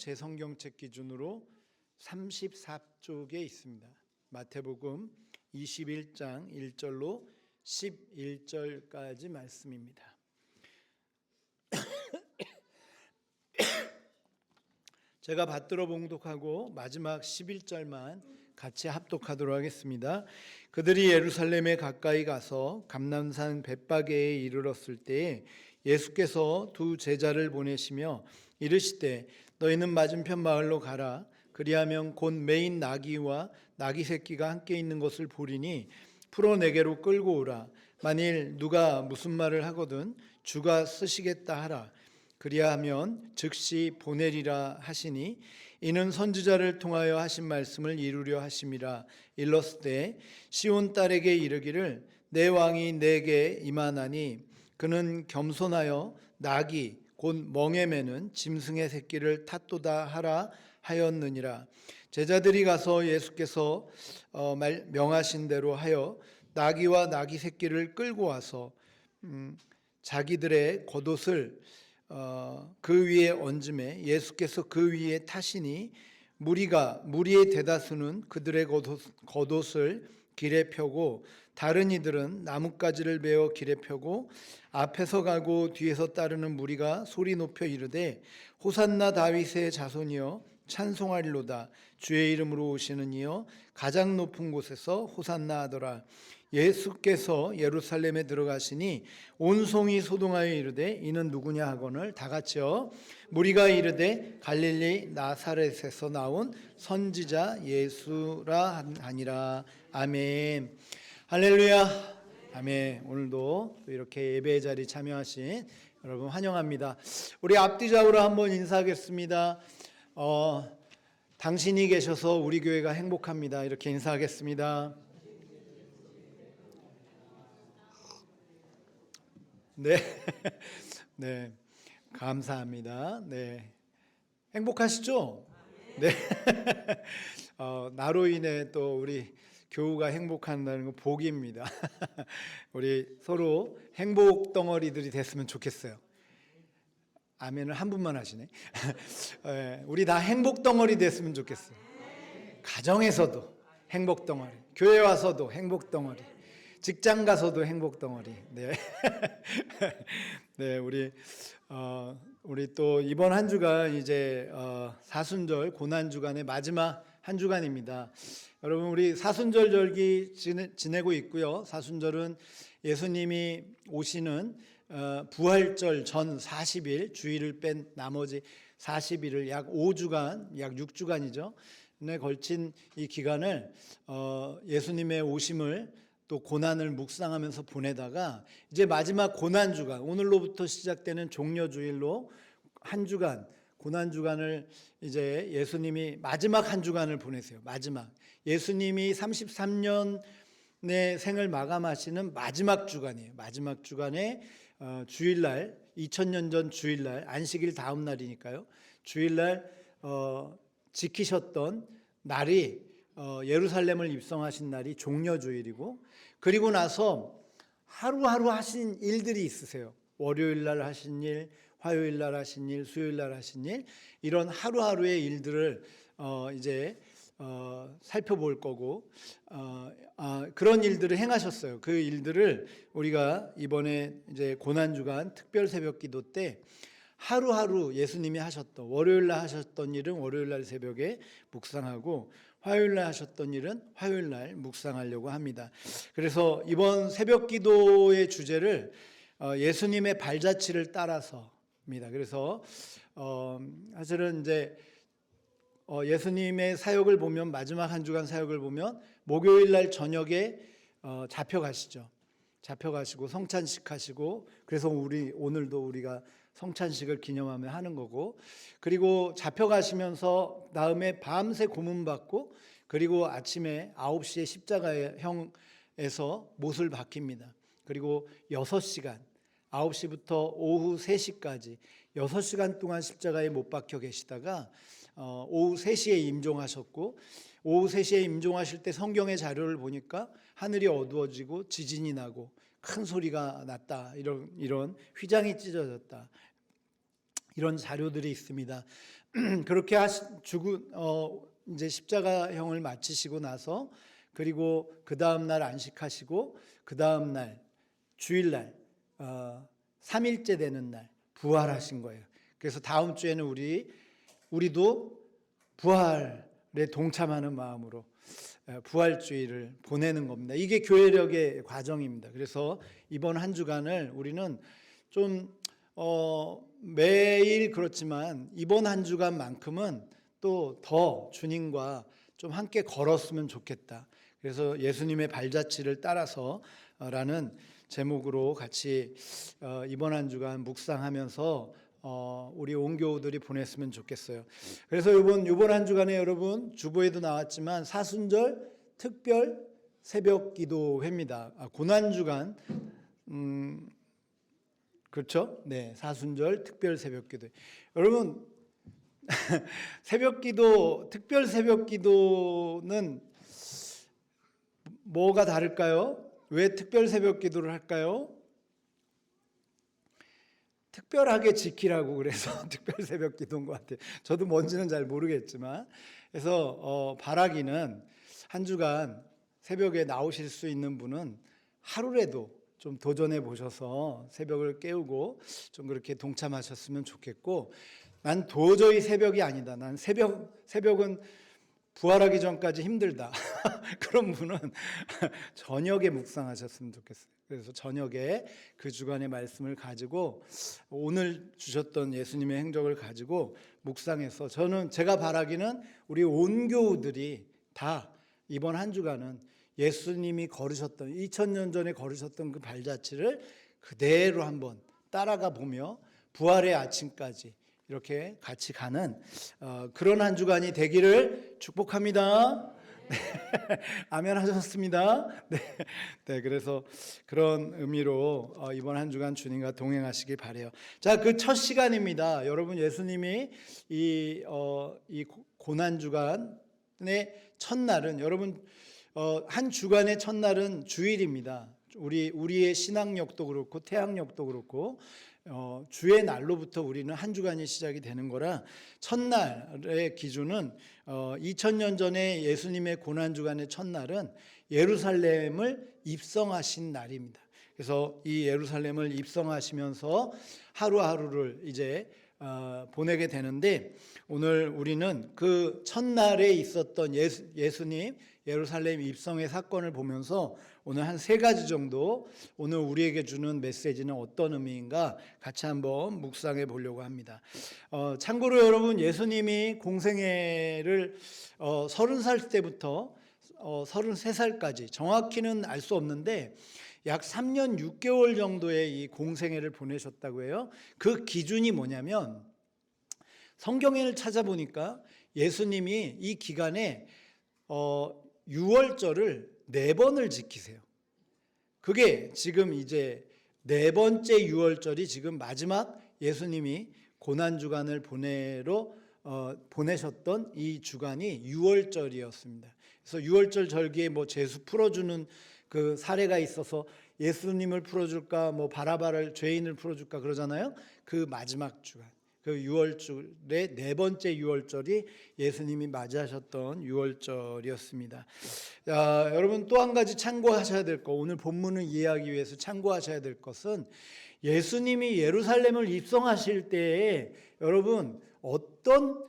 제 성경책 기준으로 34쪽에 있습니다. 마태복음 21장 1절로 11절까지 말씀입니다. 제가 받들어 봉독하고 마지막 11절만 같이 합독하도록 하겠습니다. 그들이 예루살렘에 가까이 가서 감람산 벳바게에 이르렀을 때에 예수께서 두 제자를 보내시며 이르시되 너희는 맞은편 마을로 가라. 그리하면 곧 매인 나귀와 나귀 새끼가 함께 있는 것을 보리니 풀어 내게로 끌고 오라. 만일 누가 무슨 말을 하거든 주가 쓰시겠다 하라. 그리하면 즉시 보내리라 하시니 이는 선지자를 통하여 하신 말씀을 이루려 하심이라. 일렀으되 시온 딸에게 이르기를 내 왕이 내게 임하나니 그는 겸손하여 나귀 곧 멍에 매는 짐승의 새끼를 탔도다 하라 하였느니라. 제자들이 가서 예수께서 명하신 대로 하여 나귀와 나귀 새끼를 끌고 와서 자기들의 겉옷을 그 위에 얹음에 예수께서 그 위에 타시니 무리의 대다수는 그들의 겉옷을 길에 펴고 다른 이들은 나뭇가지를 베어 길에 펴고 앞에서 가고 뒤에서 따르는 무리가 소리 높여 이르되 호산나 다윗의 자손이여 찬송하리로다. 주의 이름으로 오시는 이여 가장 높은 곳에서 호산나 하더라. 예수께서 예루살렘에 들어가시니 온 성이 소동하여 이르되 이는 누구냐 하거늘 다 같이요 무리가 이르되 갈릴리 나사렛에서 나온 선지자 예수라 하니라. 아멘. 할렐루야. 아멘. 오늘도 또 이렇게 예배의 자리 참여하신 여러분 환영합니다. 우리 앞뒤좌우로 한번 인사하겠습니다. 당신이 계셔서 우리 교회가 행복합니다. 이렇게 인사하겠습니다. 네, 네, 감사합니다. 네, 행복하시죠? 네, 나로 인해 또 우리 교우가 행복한다는 건 복입니다. 우리 서로 행복 덩어리들이 됐으면 좋겠어요. 아멘을 한 분만 하시네. 우리 다 행복 덩어리 됐으면 좋겠어요. 가정에서도 행복 덩어리, 교회 와서도 행복 덩어리, 직장 가서도 행복 덩어리. 네, 네, 우리 또 이번 한 주간 이제 사순절 고난 주간의 마지막 한 주간입니다. 여러분 우리 사순절 절기 지내고 있고요. 사순절은 예수님이 오시는 부활절 전 40일 주일을 뺀 나머지 40일을 약 5주간, 약 6주간이죠. 에 걸친 이 기간을 예수님의 오심을 또 고난을 묵상하면서 보내다가 이제 마지막 고난 주간, 오늘로부터 시작되는 종려주일로 한 주간 고난 주간을 이제 예수님이 마지막 한 주간을 보내세요. 마지막 예수님이 33년의 생을 마감하시는 마지막 주간이에요. 마지막 주간에 주일날 2000년 전 주일날 안식일 다음 날이니까요. 주일날 지키셨던 날이 예루살렘을 입성하신 날이 종려주일이고 그리고 나서 하루하루 하신 일들이 있으세요. 월요일날 하신 일, 화요일날 하신 일, 수요일날 하신 일 이런 하루하루의 일들을 이제 살펴볼 거고 그런 일들을 행하셨어요. 그 일들을 우리가 이번에 이제 고난주간 특별 새벽기도 때 하루하루 예수님이 하셨던 월요일날 하셨던 일은 월요일날 새벽에 묵상하고 화요일날 하셨던 일은 화요일날 묵상하려고 합니다. 그래서 이번 새벽기도의 주제를 예수님의 발자취를 따라서입니다. 그래서 사실은 이제 예수님의 사역을 보면 마지막 한 주간 사역을 보면 목요일날 저녁에 잡혀가시죠. 잡혀가시고 성찬식 하시고 그래서 오늘도 우리가 성찬식을 기념하며 하는 거고 그리고 잡혀가시면서 다음에 밤새 고문받고 그리고 아침에 9시에 십자가형에서 못을 박힙니다. 그리고 6시간 9시부터 오후 3시까지 6시간 동안 십자가에 못 박혀 계시다가 오후 3시에 임종하셨고 오후 3시에 임종하실 때 성경의 자료를 보니까 하늘이 어두워지고 지진이 나고 큰 소리가 났다. 이런 휘장이 찢어졌다. 이런 자료들이 있습니다. 그렇게 이제 십자가형을 마치시고 나서 그리고 그 다음 날 안식하시고 그 다음 날 주일날 3일째 되는 날 부활하신 거예요. 그래서 다음 주에는 우리도 부활에 동참하는 마음으로 부활주의를 보내는 겁니다. 이게 교회력의 과정입니다. 그래서 이번 한 주간을 우리는 좀 매일 그렇지만 이번 한 주간만큼은 또 더 주님과 좀 함께 걸었으면 좋겠다. 그래서 예수님의 발자취를 따라서라는 제목으로 같이 이번 한 주간 묵상하면서 우리 온교우들이 보냈으면 좋겠어요. 그래서 이번 한 주간에 여러분 주보에도 나왔지만 사순절 특별 새벽 기도회입니다. 고난 주간 그렇죠? 네, 사순절 특별 새벽 기도. 여러분 새벽 기도 특별 새벽 기도는 뭐가 다를까요? 왜 특별 새벽 기도를 할까요? 특별하게 지키라고 그래서 특별 새벽 기도인 것 같아요. 저도 뭔지는 잘 모르겠지만. 그래서 바라기는 한 주간 새벽에 나오실 수 있는 분은 하루라도 좀 도전해 보셔서 새벽을 깨우고 좀 그렇게 동참하셨으면 좋겠고, 난 도저히 새벽이 아니다. 난 새벽은 부활하기 전까지 힘들다. 그런 분은 저녁에 묵상하셨으면 좋겠어요. 그래서 저녁에 그 주간의 말씀을 가지고 오늘 주셨던 예수님의 행적을 가지고 묵상해서 제가 바라기는 우리 온교우들이 다 이번 한 주간은 예수님이 걸으셨던 2000년 전에 걸으셨던 그 발자취를 그대로 한번 따라가 보며 부활의 아침까지 이렇게 같이 가는 그런 한 주간이 되기를 축복합니다. 네. 아멘 하셨습니다. 네. 네, 그래서 그런 의미로 이번 한 주간 주님과 동행하시길 바래요. 자, 그 첫 시간입니다. 여러분 예수님이 이 고난 주간의 첫날은 여러분 한 주간의 첫날은 주일입니다. 우리의 신앙력도 그렇고 태양력도 그렇고 주의 날로부터 우리는 한 주간이 시작이 되는 거라 첫날의 기준은 2000년 전에 예수님의 고난주간의 첫날은 예루살렘을 입성하신 날입니다. 그래서 이 예루살렘을 입성하시면서 하루하루를 이제 보내게 되는데, 오늘 우리는 그 첫날에 있었던 예수님 예루살렘 입성의 사건을 보면서 오늘 한 3가지 정도 오늘 우리에게 주는 메시지는 어떤 의미인가 같이 한번 묵상해 보려고 합니다. 참고로 여러분 예수님이 공생애를 30살 때부터 33살까지 정확히는 알 수 없는데 약 3년 6개월 정도의 이 공생애를 보내셨다고 해요. 그 기준이 뭐냐면 성경을 찾아보니까 예수님이 이 기간에 유월절을 4번을 지키세요. 그게 지금 이제 4번째 유월절이 지금 마지막 예수님이 고난주간을 보내셨던 이 주간이 유월절이었습니다. 그래서 유월절 절기에 제수 풀어주는 그 사례가 있어서 예수님을 풀어줄까 바라바를 죄인을 풀어줄까 그러잖아요. 그 마지막 주간, 그 유월절의 4번째 유월절이 예수님이 맞이하셨던 유월절이었습니다. 여러분 또 한 가지 참고하셔야 될 거, 오늘 본문을 이해하기 위해서 참고하셔야 될 것은 예수님이 예루살렘을 입성하실 때에 여러분 어떤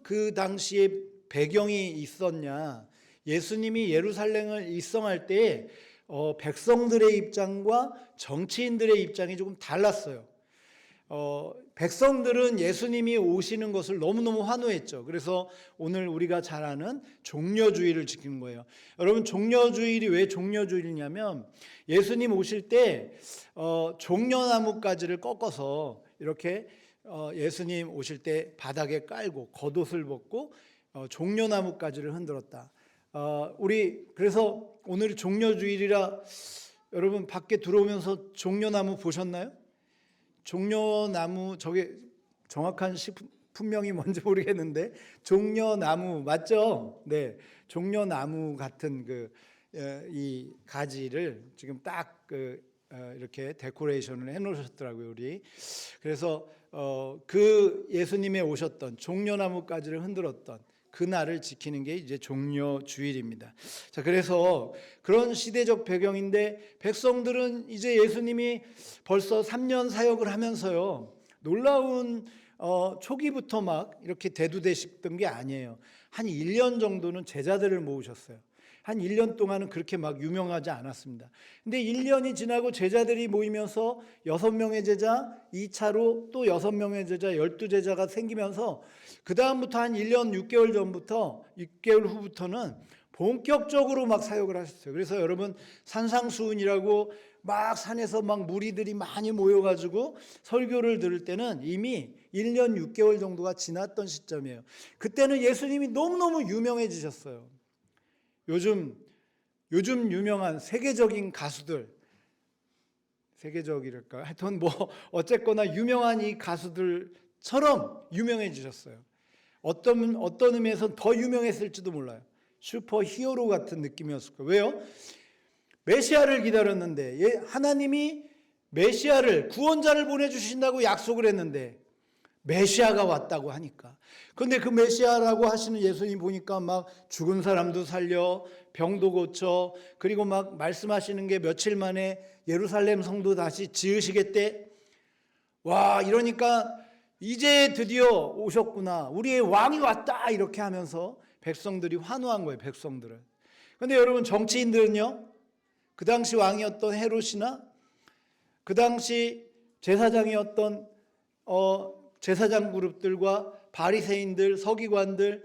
그 당시에 배경이 있었냐. 예수님이 예루살렘을 입성할 때 백성들의 입장과 정치인들의 입장이 조금 달랐어요. 백성들은 예수님이 오시는 것을 너무너무 환호했죠. 그래서 오늘 우리가 잘 아는 종려주의를 지키는 거예요. 여러분 종려주일이 왜 종려주일이냐면 예수님 오실 때 종려나무 가지를 꺾어서 이렇게 예수님 오실 때 바닥에 깔고 겉옷을 벗고 종려나무 가지를 흔들었다. 그래서 오늘 종려주일이라 여러분 밖에 들어오면서 종려나무 보셨나요? 종려나무, 저게 정확한 품명이 뭔지 모르겠는데 종려나무 맞죠? 네, 종려나무 같은 이 가지를 지금 딱 이렇게 데코레이션을 해놓으셨더라고요, 우리. 그래서 그 예수님의 오셨던 종려나무 가지를 흔들었던 그 날을 지키는 게 이제 종려주일입니다. 자, 그래서 그런 시대적 배경인데 백성들은 이제 예수님이 벌써 3년 사역을 하면서요, 놀라운 초기부터 막 이렇게 대두되셨던 게 아니에요. 한 1년 정도는 제자들을 모으셨어요. 한 1년 동안은 그렇게 막 유명하지 않았습니다. 근데 1년이 지나고 제자들이 모이면서 6명의 제자, 2차로 또 6명의 제자, 12제자가 생기면서 그 다음부터 한 1년 6개월 전부터 6개월 후부터는 본격적으로 막 사역을 하셨어요. 그래서 여러분 산상수훈이라고 막 산에서 막 무리들이 많이 모여가지고 설교를 들을 때는 이미 1년 6개월 정도가 지났던 시점이에요. 그때는 예수님이 너무너무 유명해지셨어요. 요즘 유명한 세계적인 가수들, 세계적이랄까, 하여튼 뭐 어쨌거나 유명한 이 가수들처럼 유명해지셨어요. 어떤 의미에서 더 유명했을지도 몰라요. 슈퍼 히어로 같은 느낌이었을 거예요. 왜요? 메시아를 기다렸는데, 하나님이 메시아를, 구원자를 보내주신다고 약속을 했는데 메시아가 왔다고 하니까. 그런데 그 메시아라고 하시는 예수님 보니까 막 죽은 사람도 살려, 병도 고쳐, 그리고 막 말씀하시는 게 며칠 만에 예루살렘 성도 다시 지으시겠대. 와, 이러니까 이제 드디어 오셨구나, 우리의 왕이 왔다, 이렇게 하면서 백성들이 환호한 거예요. 백성들은. 그런데 여러분, 정치인들은요, 그 당시 왕이었던 헤롯이나 그 당시 제사장이었던 제사장 그룹들과 바리새인들, 서기관들,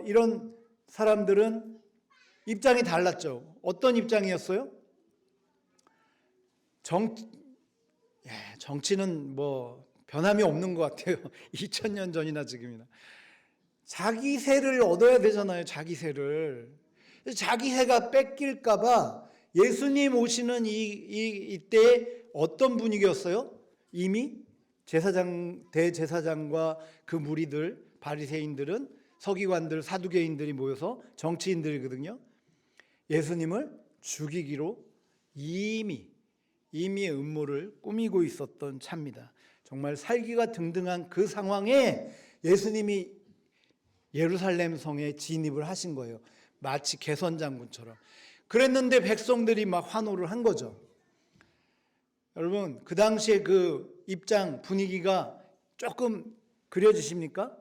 이런 사람들은 입장이 달랐죠. 어떤 입장이었어요? 정치는 뭐 변함이 없는 것 같아요. 2000년 전이나 지금이나. 자기 세를 얻어야 되잖아요. 자기 세를. 자기 세가 뺏길까 봐 예수님 오시는 이때 어떤 분위기였어요? 이미 대제사장과 그 무리들, 바리새인들은, 서기관들, 사두개인들이 모여서, 정치인들이거든요, 예수님을 죽이기로 이미 음모를 꾸미고 있었던 차입니다. 정말 살기가 등등한 그 상황에 예수님이 예루살렘 성에 진입을 하신 거예요. 마치 개선장군처럼. 그랬는데 백성들이 막 환호를 한 거죠. 여러분, 그 당시에 그 입장 분위기가 조금 그려지십니까?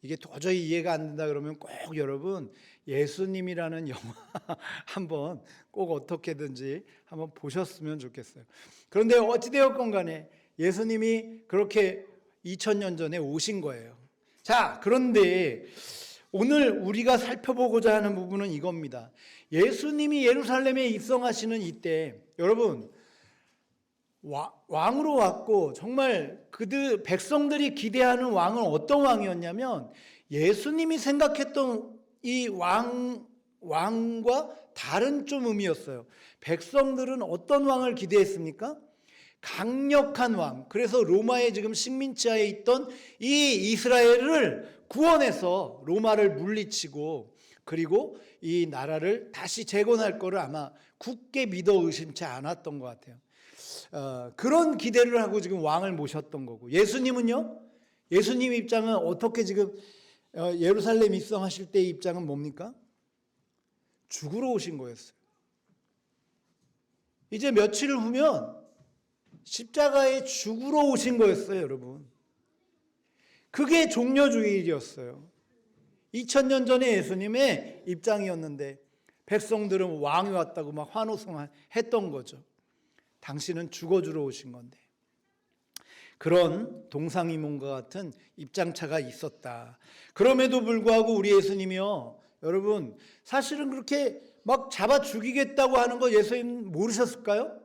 이게 도저히 이해가 안 된다 그러면 꼭 여러분 예수님이라는 영화 한번 꼭 어떻게든지 한번 보셨으면 좋겠어요. 그런데 어찌되었건 간에 예수님이 그렇게 2000년 전에 오신 거예요. 자, 그런데 오늘 우리가 살펴보고자 하는 부분은 이겁니다. 예수님이 예루살렘에 입성하시는 이때, 여러분, 왕으로 왔고 정말 그들 백성들이 기대하는 왕은 어떤 왕이었냐면, 예수님이 생각했던 이 왕과 다른 좀 의미였어요. 백성들은 어떤 왕을 기대했습니까? 강력한 왕. 그래서 로마의 지금 식민지하에 있던 이 이스라엘을 구원해서 로마를 물리치고, 그리고 이 나라를 다시 재건할 거를 아마 굳게 믿어 의심치 않았던 것 같아요. 그런 기대를 하고 지금 왕을 모셨던 거고, 예수님은요, 예수님 입장은 어떻게 지금 예루살렘 입성하실 때의 입장은 뭡니까? 죽으러 오신 거였어요. 이제 며칠 후면 십자가에 죽으러 오신 거였어요, 여러분. 그게 종려주일이었어요. 2000년 전에 예수님의 입장이었는데 백성들은 왕이 왔다고 막 환호성했던 거죠. 당신은 죽어주러 오신 건데. 그런 동상이몽과 같은 입장차가 있었다. 그럼에도 불구하고 우리 예수님이요, 여러분, 사실은 그렇게 막 잡아 죽이겠다고 하는 거 예수님 모르셨을까요?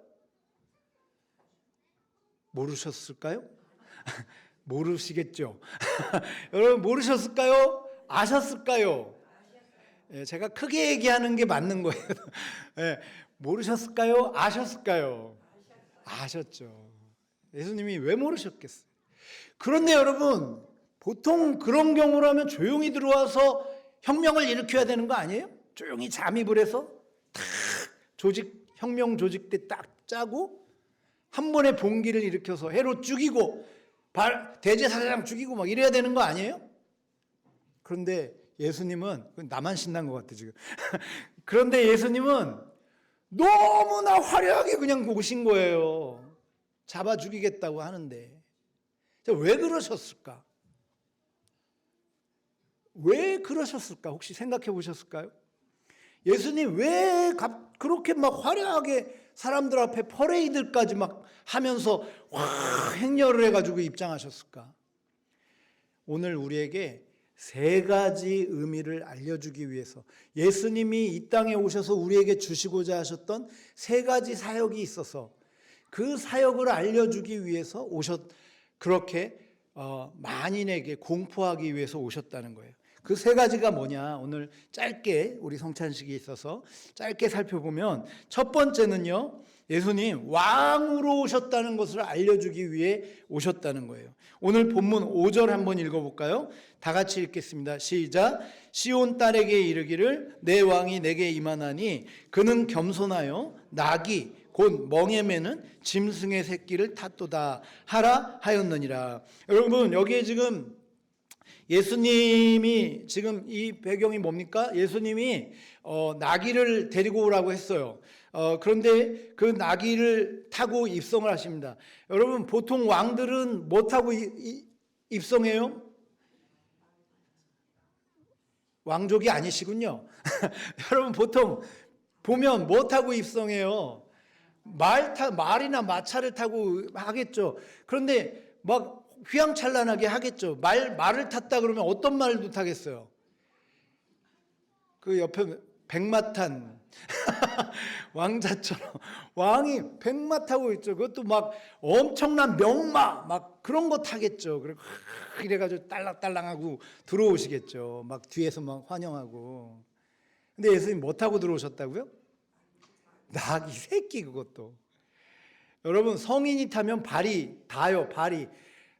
모르셨을까요? 모르시겠죠. 여러분, 모르셨을까요? 아셨을까요? 제가 크게 얘기하는 게 맞는 거예요. 모르셨을까요? 아셨을까요? 아셨죠. 예수님이 왜 모르셨겠어요? 그런데 여러분, 보통 그런 경우라면 조용히 들어와서 혁명을 일으켜야 되는 거 아니에요? 조용히 잠입을 해서 탁 혁명 조직대 딱 짜고 한 번에 봉기를 일으켜서 헤롯 죽이고 대제사장 죽이고 막 이래야 되는 거 아니에요? 그런데 예수님은, 나만 신난 것 같아 지금. 그런데 예수님은 너무나 화려하게 그냥 오신 거예요. 잡아 죽이겠다고 하는데. 왜 그러셨을까? 왜 그러셨을까? 혹시 생각해 보셨을까요? 예수님 왜 그렇게 막 화려하게 사람들 앞에 퍼레이드까지 막 하면서 행렬을 해가지고 입장하셨을까? 오늘 우리에게 세 가지 의미를 알려주기 위해서 예수님이 이 땅에 오셔서 우리에게 주시고자 하셨던 세 가지 사역이 있어서 그 사역을 알려주기 위해서 그렇게 만인에게 공포하기 위해서 오셨다는 거예요. 그 세 가지가 뭐냐, 오늘 짧게 우리 성찬식이 있어서 짧게 살펴보면, 첫 번째는요, 예수님 왕으로 오셨다는 것을 알려주기 위해 오셨다는 거예요. 오늘 본문 5절 한번 읽어볼까요? 다 같이 읽겠습니다. 시작. 시온 딸에게 이르기를 내 왕이 내게 임하나니 그는 겸손하여 낙이 곧 멍에 매는 짐승의 새끼를 탔도다 하라 하였느니라. 여러분, 여기에 지금 예수님이, 지금 이 배경이 뭡니까? 예수님이 나귀를 데리고 오라고 했어요. 그런데 그 나귀를 타고 입성을 하십니다. 여러분, 보통 왕들은 뭐 타고 입성해요? 왕족이 아니시군요. 여러분, 보통 보면 뭐 타고 입성해요? 말이나 마차를 타고 하겠죠. 그런데 막 휘황찬란하게 하겠죠. 말을 탔다 그러면 어떤 말도 타겠어요? 그 옆에 백마탄 왕자처럼 왕이 백마 타고 있죠. 그것도 막 엄청난 명마 막 그런 거 타겠죠. 그리고 이래가지고 딸랑딸랑하고 들어오시겠죠. 막 뒤에서 막 환영하고. 근데 예수님 뭐 타고 들어오셨다고요? 나귀 새끼. 그것도 여러분, 성인이 타면 발이 닿아요. 발이,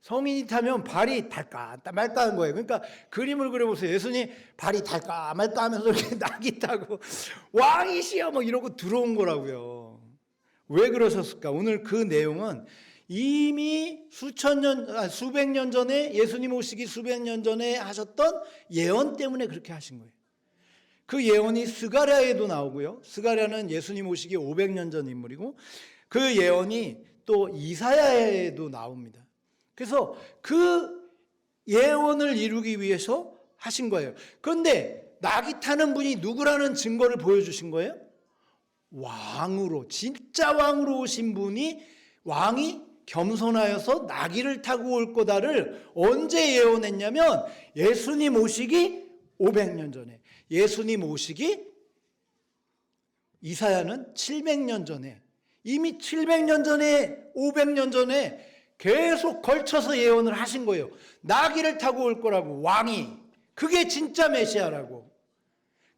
성인이 타면 발이 닳까 말까 하는 거예요. 그러니까 그림을 그려보세요. 예수님 발이 닳까 말까 하면서 이렇게 낙이 타고 왕이시여 막 이러고 들어온 거라고요. 왜 그러셨을까? 오늘 그 내용은 이미 수백 년 전에, 예수님 오시기 수백 년 전에 하셨던 예언 때문에 그렇게 하신 거예요. 그 예언이 스가랴에도 나오고요. 스가랴는 예수님 오시기 500년 전 인물이고, 그 예언이 또 이사야에도 나옵니다. 그래서 그 예언을 이루기 위해서 하신 거예요. 그런데 낙이 타는 분이 누구라는 증거를 보여주신 거예요? 왕으로, 진짜 왕으로 오신 분이, 왕이 겸손하여서 나귀를 타고 올 거다를 언제 예언했냐면 예수님 오시기 500년 전에. 예수님 오시기, 이사야는 700년 전에, 이미 700년 전에, 500년 전에 계속 걸쳐서 예언을 하신 거예요. 나귀를 타고 올 거라고, 왕이. 그게 진짜 메시아라고.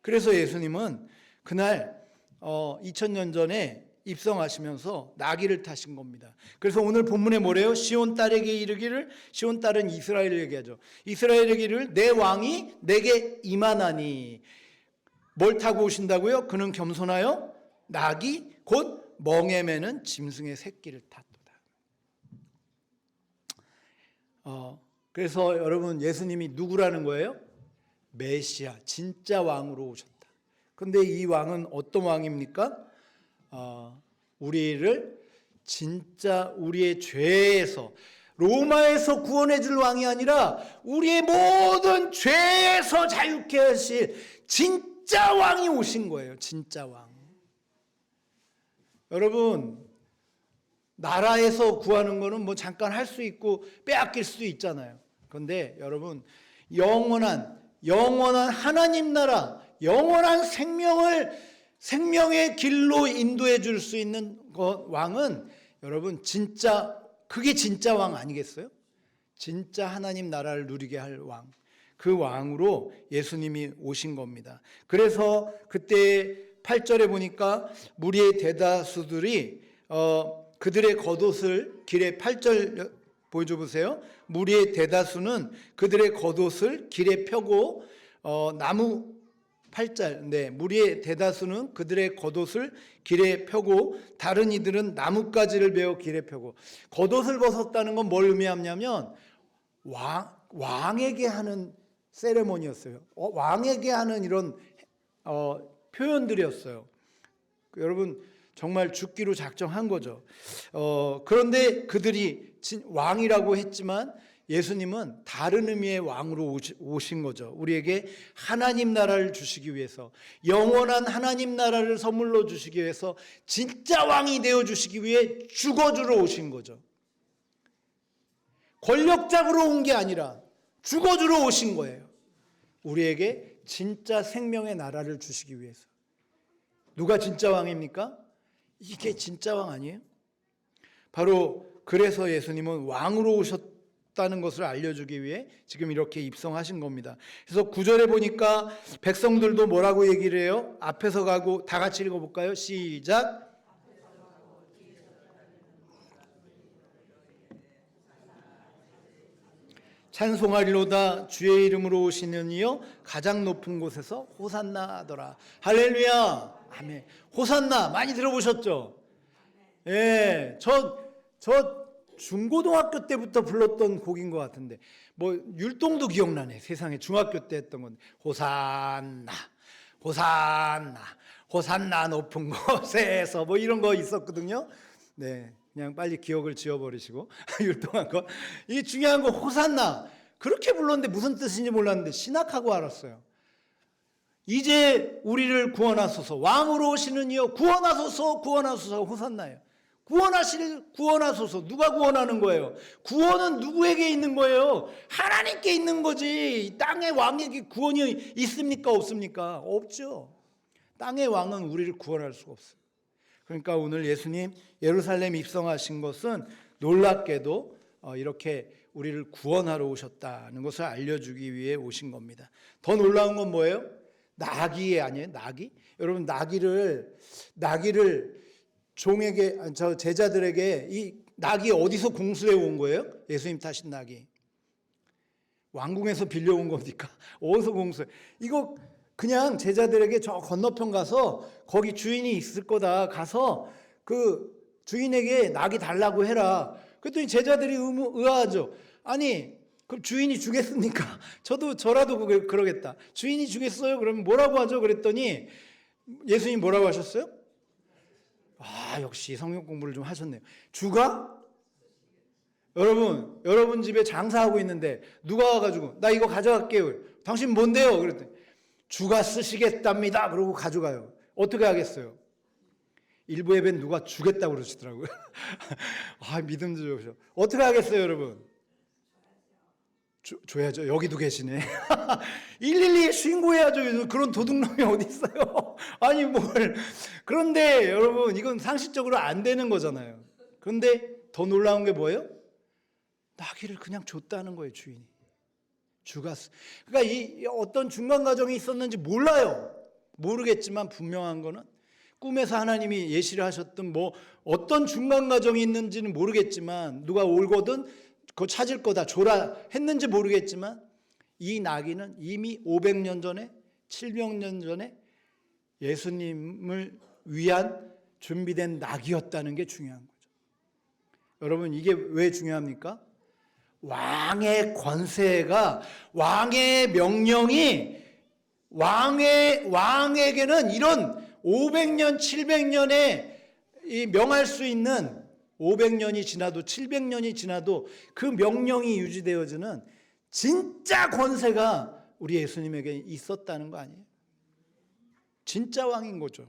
그래서 예수님은 그날 2000년 전에 입성하시면서 나귀를 타신 겁니다. 그래서 오늘 본문에 뭐래요? 시온 딸에게 이르기를, 시온 딸은 이스라엘을 얘기하죠. 이스라엘에게 이르기를 내 왕이 내게 임하나니. 뭘 타고 오신다고요? 그는 겸손하여 낙이 곧 멍에 매는 짐승의 새끼를 탔도다. 그래서 여러분, 예수님이 누구라는 거예요? 메시아, 진짜 왕으로 오셨다. 그런데 이 왕은 어떤 왕입니까? 우리를 진짜 우리의 죄에서, 로마에서 구원해 줄 왕이 아니라 우리의 모든 죄에서 자유케 하실 진짜 왕이 오신 거예요. 진짜 왕. 여러분, 나라에서 구하는 거는 뭐 잠깐 할 수 있고 빼앗길 수도 있잖아요. 그런데 여러분, 영원한 하나님 나라, 영원한 생명의 길로 인도해 줄 수 있는 왕은, 여러분, 진짜, 그게 진짜 왕 아니겠어요? 진짜 하나님 나라를 누리게 할 왕. 그 왕으로 예수님이 오신 겁니다. 그래서 그때 8절에 보니까 무리의 대다수들이 그들의 겉옷을 길에, 8절 보여줘 보세요. 무리의 대다수는 그들의 겉옷을 길에 펴고 나무 8절. 네, 무리의 대다수는 그들의 겉옷을 길에 펴고 다른 이들은 나뭇가지를 베어 길에 펴고. 겉옷을 벗었다는 건 뭘 의미하냐면 왕에게 하는 세레모니였어요. 왕에게 하는 이런 표현들이었어요. 여러분 정말 죽기로 작정한 거죠. 그런데 그들이 왕이라고 했지만 예수님은 다른 의미의 왕으로 오신 거죠. 우리에게 하나님 나라를 주시기 위해서, 영원한 하나님 나라를 선물로 주시기 위해서, 진짜 왕이 되어 주시기 위해 죽어주러 오신 거죠. 권력자로 온 게 아니라 죽어주러 오신 거예요. 우리에게 진짜 생명의 나라를 주시기 위해서. 누가 진짜 왕입니까? 이게 진짜 왕 아니에요? 바로 그래서 예수님은 왕으로 오셨다는 것을 알려주기 위해 지금 이렇게 입성하신 겁니다. 그래서 9절에 보니까 백성들도 뭐라고 얘기를 해요? 앞에서 가고, 다 같이 읽어볼까요? 시작. 찬송하리로다 주의 이름으로 오시는 이여 가장 높은 곳에서 호산나 하더라. 할렐루야. 아멘. 호산나 많이 들어보셨죠? 예, 저 중고등학교 때부터 불렀던 곡인 것 같은데, 뭐 율동도 기억나네. 세상에 중학교 때 했던 건데, 호산나 호산나 호산나 높은 곳에서 뭐 이런 거 있었거든요. 네, 그냥 빨리 기억을 지워버리시고 율동한 거. 이게 중요한 거 호산나 그렇게 불렀는데 무슨 뜻인지 몰랐는데 신학하고 알았어요. 이제 우리를 구원하소서, 왕으로 오시는 이여 구원하소서, 구원하소서. 호산나예요. 구원하소서. 누가 구원하는 거예요? 구원은 누구에게 있는 거예요? 하나님께 있는 거지. 땅의 왕에게 구원이 있습니까? 없습니까? 없죠. 땅의 왕은 우리를 구원할 수가 없어요. 그러니까 오늘 예수님 예루살렘 입성하신 것은 놀랍게도 이렇게 우리를 구원하러 오셨다는 것을 알려주기 위해 오신 겁니다. 더 놀라운 건 뭐예요? 나귀 아니에요? 나귀? 여러분 나귀를 종에게, 저 제자들에게 이 낙이 어디서 공수해 온 거예요? 예수님 타신 낙이 왕궁에서 빌려온 겁니까? 어디서 공수해? 이거 그냥 제자들에게 저 건너편 가서 거기 주인이 있을 거다, 가서 그 주인에게 낙이 달라고 해라. 그랬더니 제자들이 의아하죠. 아니 그럼 주인이 주겠습니까? 저라도 그러겠다. 주인이 주겠어요? 그러면 뭐라고 하죠? 그랬더니 예수님 뭐라고 하셨어요? 역시 성경 공부를 좀 하셨네요. 주가? 여러분 집에 장사하고 있는데 누가 와가지고 나 이거 가져갈게요. 당신 뭔데요? 그랬더니 주가 쓰시겠답니다. 그러고 가져가요. 어떻게 하겠어요? 일부 예배는 누가 주겠다고 그러시더라고요. 믿음 좀 주셔. 어떻게 하겠어요, 여러분? 줘야죠. 여기도 계시네. 112에 신고해야죠. 그런 도둑놈이 어디 있어요? 아니 뭘. 그런데 여러분 이건 상식적으로 안 되는 거잖아요. 그런데 더 놀라운 게 뭐예요? 나귀를 그냥 줬다는 거예요, 주인이. 그러니까 이 어떤 중간 과정이 있었는지 몰라요. 모르겠지만 분명한 거는 꿈에서 하나님이 예시를 하셨던 뭐 어떤 중간 과정이 있는지는 모르겠지만 누가 올거든 그거 찾을 거다 줘라 했는지 모르겠지만 이 나귀는 이미 500년 전에 700년 전에 예수님을 위한 준비된 나귀였다는 게 중요한 거죠. 여러분 이게 왜 중요합니까? 왕의 권세가, 왕의 명령이 왕에게는 이런 500년 700년에 명할 수 있는 500년이 지나도 700년이 지나도 그 명령이 유지되어지는 진짜 권세가 우리 예수님에게 있었다는 거 아니에요? 진짜 왕인 거죠.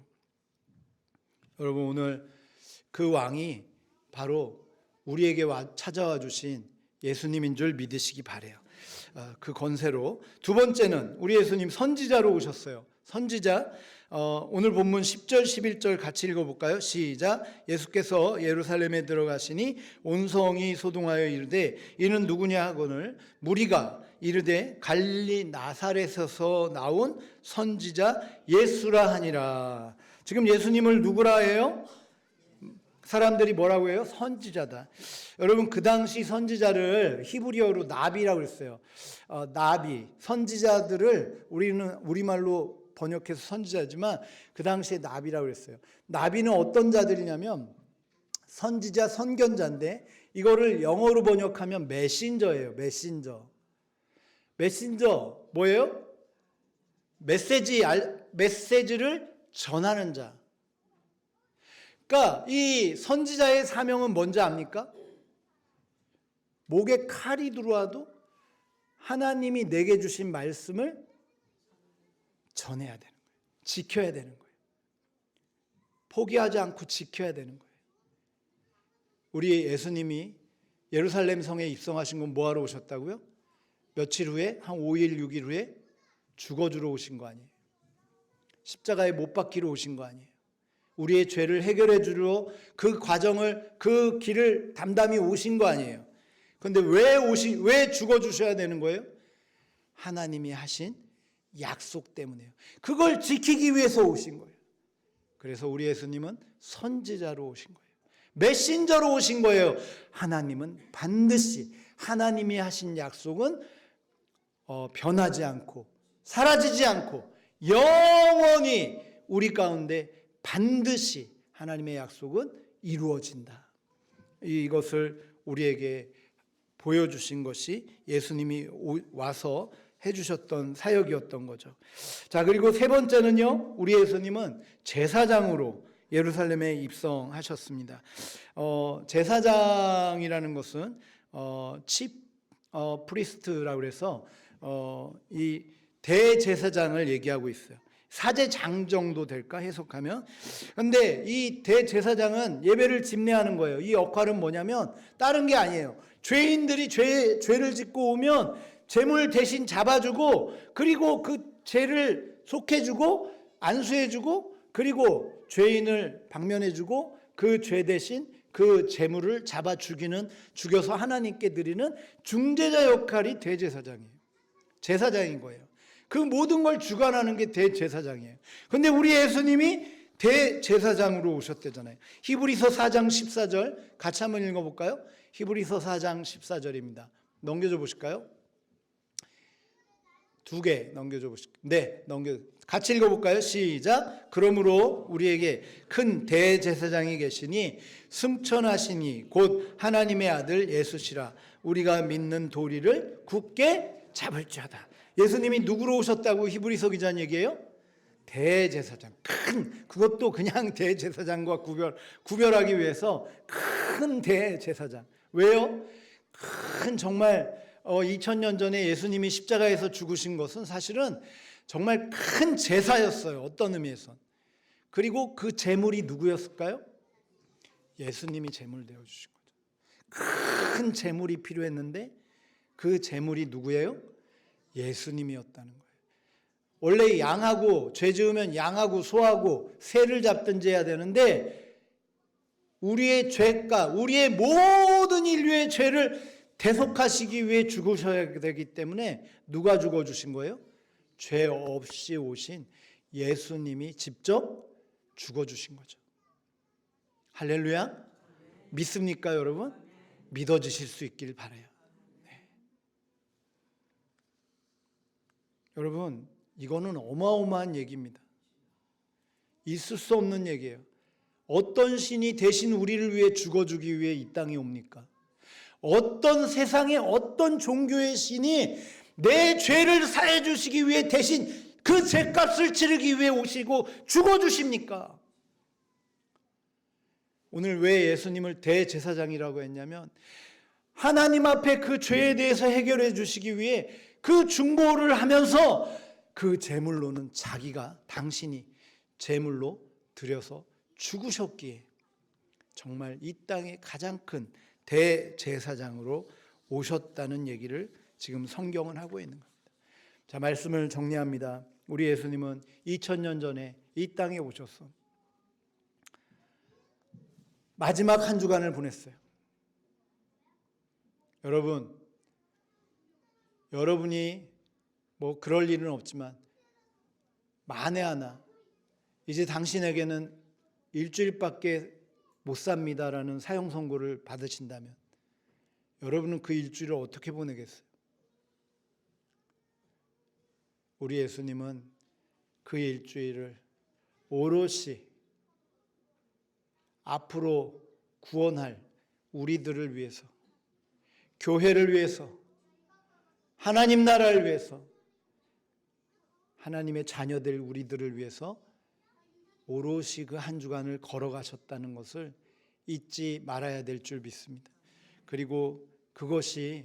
여러분 오늘 그 왕이 바로 우리에게 찾아와 주신 예수님인 줄 믿으시기 바래요. 그 권세로. 두 번째는 우리 예수님 선지자로 오셨어요. 선지자. 오늘 본문 10절 11절 같이 읽어볼까요? 시작. 예수께서 예루살렘에 들어가시니 온 성이 소동하여 이르되 이는 누구냐 하거늘 무리가 이르되 갈릴리 나사렛에서 나온 선지자 예수라 하니라. 지금 예수님을 누구라 해요? 사람들이 뭐라고 해요? 선지자다. 여러분 그 당시 선지자를 히브리어로 나비라고 했어요. 나비, 선지자들을 우리말로 번역해서 선지자지만 그 당시에 나비라고 그랬어요. 나비는 어떤 자들이냐면 선지자, 선견자인데 이거를 영어로 번역하면 메신저예요. 메신저 뭐예요? 메시지를 전하는 자. 그러니까 이 선지자의 사명은 뭔지 압니까? 목에 칼이 들어와도 하나님이 내게 주신 말씀을 전해야 되는 거예요. 지켜야 되는 거예요. 포기하지 않고 지켜야 되는 거예요. 우리 예수님이 예루살렘 성에 입성하신 건 뭐하러 오셨다고요? 며칠 후에, 한 5일, 6일 후에 죽어주러 오신 거 아니에요? 십자가에 못 박히러 오신 거 아니에요? 우리의 죄를 해결해 주러 그 과정을, 그 길을 담담히 오신 거 아니에요? 그런데 왜 죽어주셔야 되는 거예요? 하나님이 하신 약속 때문에요. 그걸 지키기 위해서 오신 거예요. 그래서 우리 예수님은 선지자로 오신 거예요. 메신저로 오신 거예요. 하나님은 반드시 하나님이 하신 약속은 변하지 않고 사라지지 않고 영원히 우리 가운데 반드시 하나님의 약속은 이루어진다. 이것을 우리에게 보여주신 것이 예수님이 와서 해주셨던 사역이었던 거죠. 자, 그리고 세 번째는요, 우리 예수님은 제사장으로 예루살렘에 입성하셨습니다. 제사장이라는 것은 칩 프리스트라고 해서 이 대제사장을 얘기하고 있어요. 사제장 정도 될까 해석하면. 그런데 이 대제사장은 예배를 집례하는 거예요. 이 역할은 뭐냐면 다른 게 아니에요. 죄인들이 죄를 짓고 오면 제물 대신 잡아주고, 그리고 그 죄를 속해주고 안수해주고, 그리고 죄인을 방면해주고, 그 죄 대신 그 제물을 잡아 죽여서 하나님께 드리는 중재자 역할이 대제사장이에요. 제사장인 거예요. 그 모든 걸 주관하는 게 대제사장이에요. 그런데 우리 예수님이 대제사장으로 오셨대잖아요. 히브리서 4장 14절 같이 한번 읽어볼까요? 히브리서 4장 14절입니다. 넘겨줘 보실까요? 두 개 넘겨줘 보실까요? 네, 같이 읽어볼까요? 시작. 그러므로 우리에게 큰 대제사장이 계시니 승천하시니 곧 하나님의 아들 예수시라. 우리가 믿는 도리를 굳게 잡을지어다. 예수님이 누구로 오셨다고 히브리서 기자는 얘기해요? 대제사장. 그것도 그냥 대제사장과 구별하기 위해서 큰 대제사장. 왜요? 정말 2000년 전에 예수님이 십자가에서 죽으신 것은 사실은 정말 큰 제사였어요. 어떤 의미에선. 그리고 그 제물이 누구였을까요? 예수님이 제물 되어주신 거죠. 큰 제물이 필요했는데 그 제물이 누구예요? 예수님이었다는 거예요. 원래 양하고, 죄 지으면 양하고 소하고 새를 잡든지 해야 되는데 우리의 죄가, 우리의 모든 인류의 죄를 대속하시기 위해 죽으셔야 되기 때문에 누가 죽어주신 거예요? 죄 없이 오신 예수님이 직접 죽어주신 거죠. 할렐루야. 믿습니까, 여러분? 믿어지실 수 있길 바라요. 네. 여러분, 이거는 어마어마한 얘기입니다. 있을 수 없는 얘기예요. 어떤 신이 대신 우리를 위해 죽어주기 위해 이 땅에 옵니까? 어떤 세상의 어떤 종교의 신이 내 죄를 사해 주시기 위해 대신 그 죄값을 치르기 위해 오시고 죽어주십니까? 오늘 왜 예수님을 대제사장이라고 했냐면 하나님 앞에 그 죄에 대해서 해결해 주시기 위해 그 중보를 하면서 그 제물로는 당신이 제물로 드려서 죽으셨기에 정말 이 땅의 가장 큰 대제사장으로 오셨다는 얘기를 지금 성경은 하고 있는 겁니다. 자, 말씀을 정리합니다. 우리 예수님은 2000년 전에 이 땅에 오셔서 마지막 한 주간을 보냈어요. 여러분이 뭐 그럴 일은 없지만 만에 하나 이제 당신에게는 일주일밖에 못 삽니다라는 사형 선고를 받으신다면 여러분은 그 일주일을 어떻게 보내겠어요? 우리 예수님은 그 일주일을 오롯이 앞으로 구원할 우리들을 위해서, 교회를 위해서, 하나님 나라를 위해서, 하나님의 자녀들 우리들을 위해서 오롯이 그 한 주간을 걸어가셨다는 것을 잊지 말아야 될 줄 믿습니다. 그리고 그것이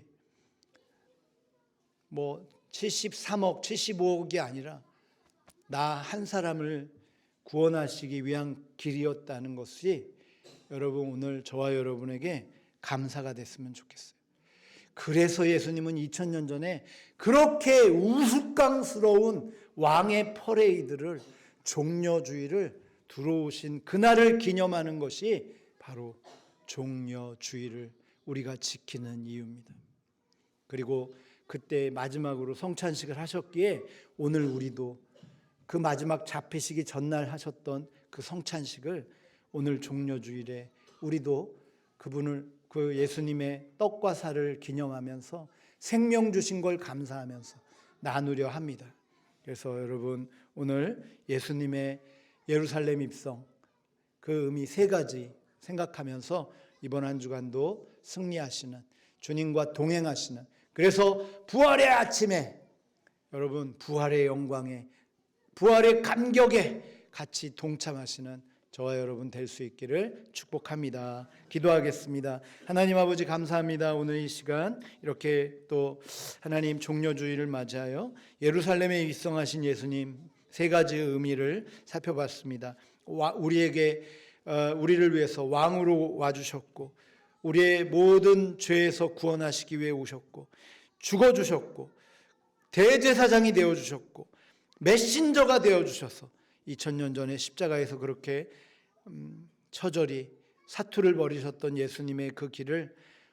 뭐 73억, 75억이 아니라 나 한 사람을 구원하시기 위한 길이었다는 것이 여러분 오늘 저와 여러분에게 감사가 됐으면 좋겠어요. 그래서 예수님은 2000년 전에 그렇게 우스꽝스러운 왕의 퍼레이드를, 종려주의를 들어오신 그날을 기념하는 것이 바로 종려주의를 우리가 지키는 이유입니다. 그리고 그때 마지막으로 성찬식을 하셨기에 오늘 우리도 그 마지막 잡히시기 전날 하셨던 그 성찬식을 오늘 종려주일에 우리도 그분을, 그 예수님의 떡과 살을 기념하면서 생명 주신 걸 감사하면서 나누려 합니다. 그래서 여러분 오늘 예수님의 예루살렘 입성 그 의미 세 가지 생각하면서 이번 한 주간도 승리하시는, 주님과 동행하시는, 그래서 부활의 아침에 여러분 부활의 영광에, 부활의 감격에 같이 동참하시는 저와 여러분 될 수 있기를 축복합니다. 기도하겠습니다. 하나님 아버지 감사합니다. 오늘 이 시간 이렇게 또 하나님 종려주의를 맞이하여 예루살렘에 입성하신 예수님 세 가지 의미를 살펴봤습니다. 우리를 위해서 왕으로 와주셨고, 우리의 모든 죄에서 구원하시기 위해 오셨고, 죽어주셨고, 대제사장이 되어주셨고, 메신저가 되어주셔서 2000년 전에 십자가에서 그렇게 처절히 사투를 벌이셨던 예수님의 그 길을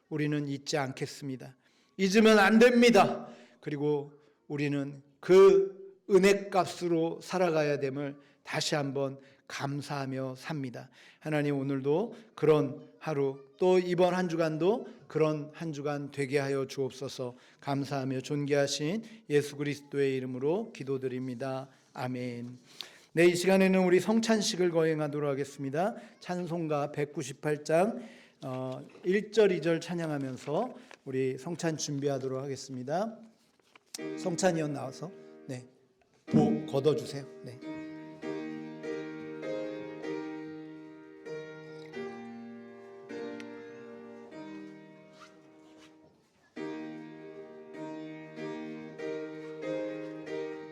우리는 잊지 않겠습니다. 잊으면 안 됩니다. 그리고 우리는 그 은혜값으로 살아가야 됨을 다시 한번 감사하며 삽니다. 하나님 오늘도 그런 하루, 또 이번 한 주간도 그런 한 주간 되게 하여 주옵소서. 감사하며 존귀하신 예수 그리스도의 이름으로 기도드립니다. 아멘. 네, 이 시간에는 우리 성찬식을 거행하도록 하겠습니다. 찬송가 198장 1절 2절 찬양하면서 우리 성찬 준비하도록 하겠습니다. 성찬위원 나와서 도 걷어주세요. 네.